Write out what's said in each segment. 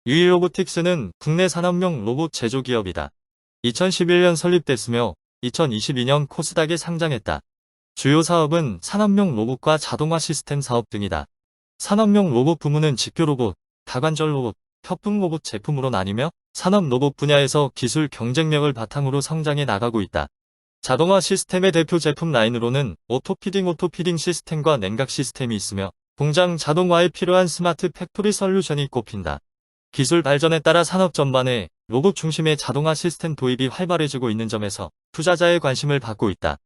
유일로보틱스는 국내 산업용 로봇 제조 기업이다. 2011년 설립됐으며 2022년 코스닥에 상장했다. 주요 사업은 산업용 로봇과 자동화 시스템 사업 등이다. 산업용 로봇 부문은 직교 로봇, 다관절 로봇, 협동 로봇 제품으로 나뉘며 산업 로봇 분야에서 기술 경쟁력을 바탕으로 성장해 나가고 있다. 자동화 시스템의 대표 제품 라인으로는 오토피딩 시스템과 냉각 시스템이 있으며 공장 자동화에 필요한 스마트 팩토리 솔루션이 꼽힌다. 기술 발전에 따라 산업 전반에 로봇 중심의 자동화 시스템 도입이 활발해지고 있는 점에서 투자자의 관심을 받고 있다.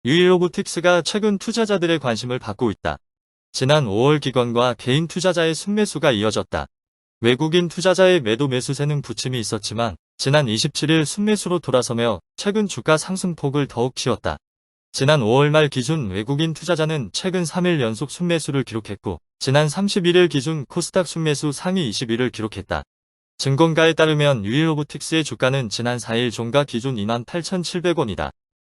유일로보틱스가 최근 투자자들의 관심을 받고 있다. 지난 5월 기관과 개인 투자자의 순매수가 이어졌다. 외국인 투자자의 매수세는 부침이 있었지만 지난 27일 순매수로 돌아서며 최근 주가 상승폭을 더욱 키웠다. 지난 5월 말 기준 외국인 투자자는 최근 3일 연속 순매수를 기록했고 지난 31일 기준 코스닥 순매수 상위 20위를 기록했다. 증권가에 따르면 유일로보틱스의 주가는 지난 4일 종가 기준 28,700원이다.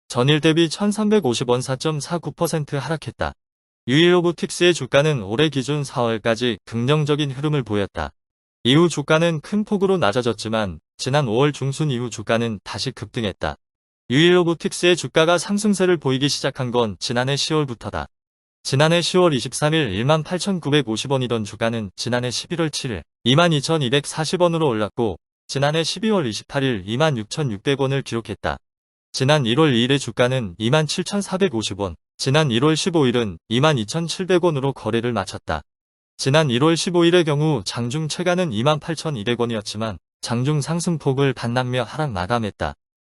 전일 대비 1,350원 4.49% 하락했다. 유일로보틱스의 주가는 올해 기준 4월까지 긍정적인 흐름을 보였다. 이후 주가는 큰 폭으로 낮아졌지만 지난 5월 중순 이후 주가는 다시 급등했다. 유일로보틱스의 주가가 상승세를 보이기 시작한 건 지난해 10월부터다. 지난해 10월 23일 18,950원이던 주가는 지난해 11월 7일 22,240원으로 올랐고 지난해 12월 28일 26,600원을 기록했다. 지난 1월 2일의 주가는 27,450원, 지난 1월 15일은 22,700원으로 거래를 마쳤다. 지난 1월 15일의 경우 장중 최가는 28,200원이었지만 장중 상승폭을 반납며 하락 마감했다.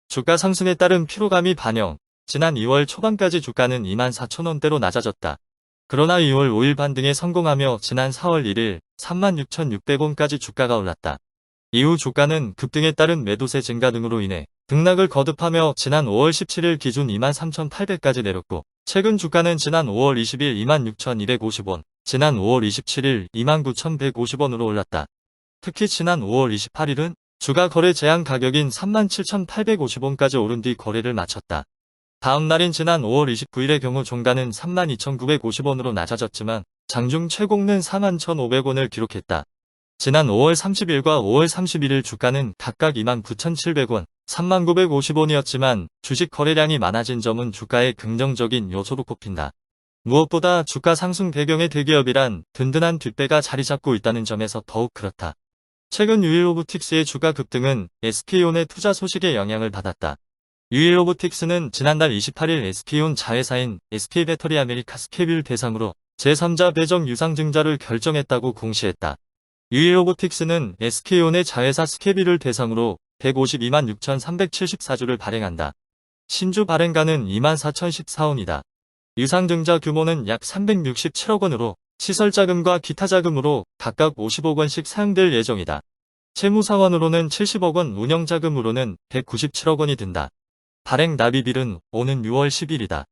주가 상승에 따른 피로감이 반영, 지난 2월 초반까지 주가는 24,000원대로 낮아졌다. 그러나 2월 5일 반등에 성공하며 지난 4월 1일 36,600원까지 주가가 올랐다. 이후 주가는 급등에 따른 매도세 증가 등으로 인해 등락을 거듭하며 지난 5월 17일 기준 23,800까지 내렸고 최근 주가는 지난 5월 20일 26,250원, 지난 5월 27일 29,150원으로 올랐다. 특히 지난 5월 28일은 주가 거래 제한 가격인 37,850원까지 오른 뒤 거래를 마쳤다. 다음 날인 지난 5월 29일의 경우 종가는 32,950원으로 낮아졌지만 장중 최고는 41,500원을 기록했다. 지난 5월 30일과 5월 31일 주가는 각각 29,700원, 3950원이었지만 주식 거래량이 많아진 점은 주가의 긍정적인 요소로 꼽힌다. 무엇보다 주가 상승 배경의 대기업이란 든든한 뒷배가 자리 잡고 있다는 점에서 더욱 그렇다. 최근 유일로보틱스의 주가 급등은 SK온의 투자 소식에 영향을 받았다. 유일로보틱스는 지난달 28일 SK온 자회사인 SK배터리 아메리카 스케빌 대상으로 제3자 배정 유상증자를 결정했다고 공시했다. 유일로보틱스는 SK온의 자회사 스케빌을 대상으로 152만 6,374주를 발행한다. 신주 발행가는 24,014원이다. 유상증자 규모는 약 367억 원으로 시설자금과 기타 자금으로 각각 50억 원씩 사용될 예정이다. 채무상환으로는 70억 원, 운영자금으로는 197억 원이 든다. 발행 납입일은 오는 6월 10일이다.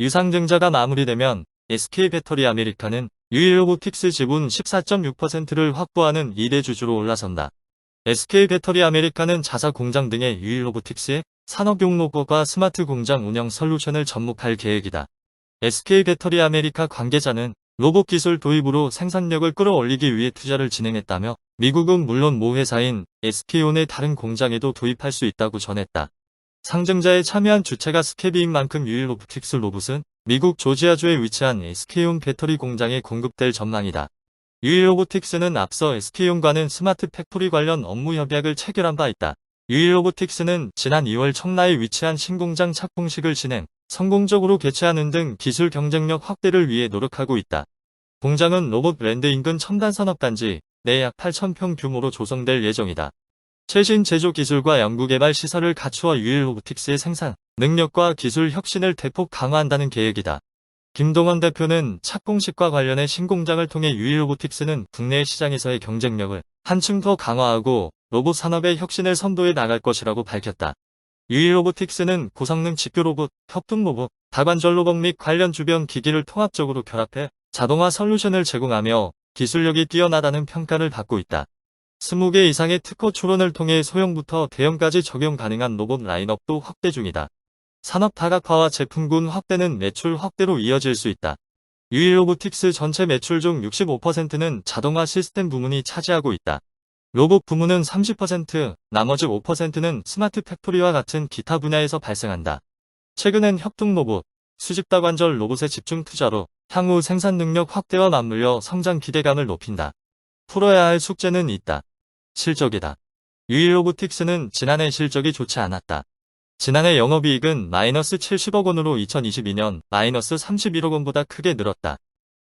유상증자가 마무리되면 SK배터리 아메리카는 유일로보틱스 지분 14.6%를 확보하는 2대 주주로 올라선다. SK배터리 아메리카는 자사 공장 등의 유일로보틱스의 산업용 로봇과 스마트 공장 운영 솔루션을 접목할 계획이다. SK배터리 아메리카 관계자는 로봇 기술 도입으로 생산력을 끌어올리기 위해 투자를 진행했다며 미국은 물론 모 회사인 SK온의 다른 공장에도 도입할 수 있다고 전했다. 상증자에 참여한 주체가 스케비인 만큼 유일로보틱스 로봇은 미국 조지아주에 위치한 SK온 배터리 공장에 공급될 전망이다. 유일로보틱스는 앞서 SK온과는 스마트 팩토리 관련 업무 협약을 체결한 바 있다. 유일로보틱스는 지난 2월 청라에 위치한 신공장 착공식을 진행, 성공적으로 개최하는 등 기술 경쟁력 확대를 위해 노력하고 있다. 공장은 로봇랜드 인근 첨단산업단지 내 약 8,000평 규모로 조성될 예정이다. 최신 제조 기술과 연구개발 시설을 갖추어 유일로보틱스의 생산, 능력과 기술 혁신을 대폭 강화한다는 계획이다. 김동원 대표는 착공식과 관련해 신공장을 통해 유일로보틱스는 국내 시장에서의 경쟁력을 한층 더 강화하고 로봇 산업의 혁신을 선도해 나갈 것이라고 밝혔다. 유일로보틱스는 고성능 직교 로봇, 협동 로봇, 다관절 로봇 및 관련 주변 기기를 통합적으로 결합해 자동화 솔루션을 제공하며 기술력이 뛰어나다는 평가를 받고 있다. 20개 이상의 특허 출원을 통해 소형부터 대형까지 적용 가능한 로봇 라인업도 확대 중이다. 산업 다각화와 제품군 확대는 매출 확대로 이어질 수 있다. 유일로보틱스 전체 매출 중 65%는 자동화 시스템 부문이 차지하고 있다. 로봇 부문은 30%, 나머지 5%는 스마트 팩토리와 같은 기타 분야에서 발생한다. 최근엔 협동 로봇, 수직 다관절 로봇의 집중 투자로 향후 생산 능력 확대와 맞물려 성장 기대감을 높인다. 풀어야 할 숙제는 있다. 실적이다. 유일로보틱스는 지난해 실적이 좋지 않았다. 지난해 영업이익은 마이너스 70억 원으로 2022년 마이너스 31억 원보다 크게 늘었다.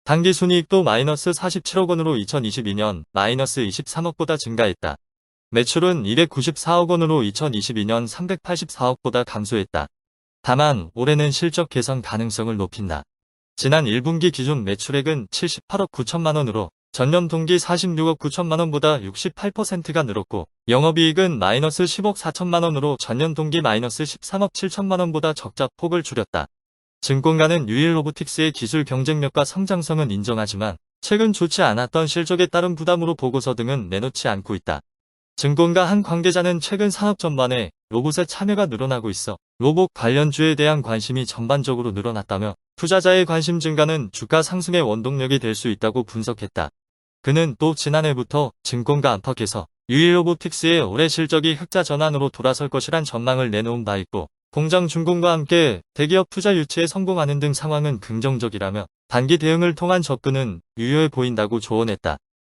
당기순이익도 마이너스 47억 원으로 2022년 마이너스 23억보다 증가했다. 매출은 294억 원으로 2022년 384억보다 감소했다. 다만 올해는 실적 개선 가능성을 높인다. 지난 1분기 기준 매출액은 78억 9천만 원으로 전년 동기 46억 9천만 원보다 68%가 늘었고 영업이익은 마이너스 10억 4천만 원으로 전년 동기 마이너스 13억 7천만 원보다 적자 폭을 줄였다. 증권가는 유일로보틱스의 기술 경쟁력과 성장성은 인정하지만 최근 좋지 않았던 실적에 따른 부담으로 보고서 등은 내놓지 않고 있다. 증권가 한 관계자는 최근 산업 전반에 로봇의 참여가 늘어나고 있어 로봇 관련주에 대한 관심이 전반적으로 늘어났다며 투자자의 관심 증가는 주가 상승의 원동력이 될 수 있다고 분석했다. 그는 또 지난해부터 증권가 안팎에서 유일로보틱스의 올해 실적이 흑자 전환으로 돌아설 것이란 전망을 내놓은 바 있고 공장 준공과 함께 대기업 투자 유치에 성공하는 등 상황은 긍정적이라며 단기 대응을 통한 접근은 유효해 보인다고 조언했다.